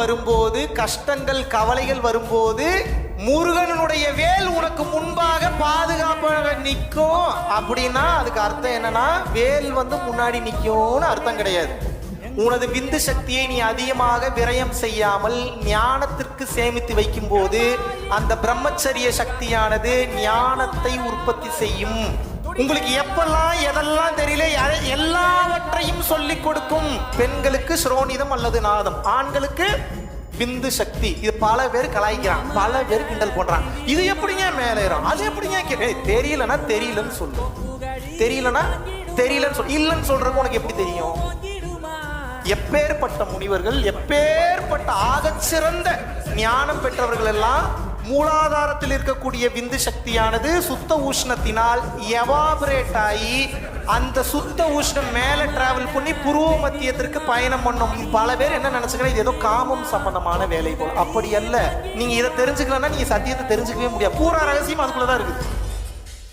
வரும்போது, கஷ்டங்கள் கவலைகள் வரும்போது முருகனுடைய வேல் உனக்கு முன்பாக பாதுகாப்பாக நிற்கும் அப்படின்னா அதுக்கு அர்த்தம் என்னன்னா வேல் முன்னாடி நிற்கும்னு அர்த்தம் கிடையாது. உனது விந்து சக்தியை நீ அதிகமாக விரயம் செய்யாமல் ஞானத்திற்கு சேமித்து வைக்கும் போது அந்த பிரம்மச்சரிய சக்தியானது ஞானத்தை உற்பத்தி செய்யும். உங்களுக்கு எப்பெல்லாம் எதெல்லாம் தெரியல எல்லாவற்றையும் சொல்லிக் கொடுக்கும். பெண்களுக்கு ஸ்ரோனிதம் அல்லது நாதம், ஆண்களுக்கு விந்து சக்தி. இது பல பேர் கலாய்க்கிறான், பல பேர் கிண்டல் பண்றான். இது எப்படிங்க மேலே ஏறும், அது எப்படிங்க தெரியலன்னா தெரியலன்னு சொல்லு, தெரியலன்னா தெரியலன்னு சொல்லு. இல்லைன்னு சொல்றதுக்கு உனக்கு எப்படி தெரியும்? எப்பேற்பட்ட முனிவர்கள், எப்பேற்பட்ட ஆகச்சிறந்த ஞானம் பெற்றவர்கள் எல்லாம் மூலாதாரத்தில் இருக்கக்கூடிய விந்து சக்தியானது சுத்த உஷ்ணத்தினால் எவாபரேட் ஆகி அந்த சுத்த உஷ்ணம் மேல டிராவல் பண்ணி புருவ மத்தியத்திற்கு பயணம் பண்ணும். பல பேர் என்ன நினைச்சுக்கிறேன், இது ஏதோ காமம் சம்பந்தமான வேலை போல். அப்படி அல்ல. நீங்க இதை தெரிஞ்சுக்கலன்னா நீங்க சத்தியத்தை தெரிஞ்சுக்கவே முடியாது. பூரா ரகசியம் அதுக்குள்ளதான் இருக்குது.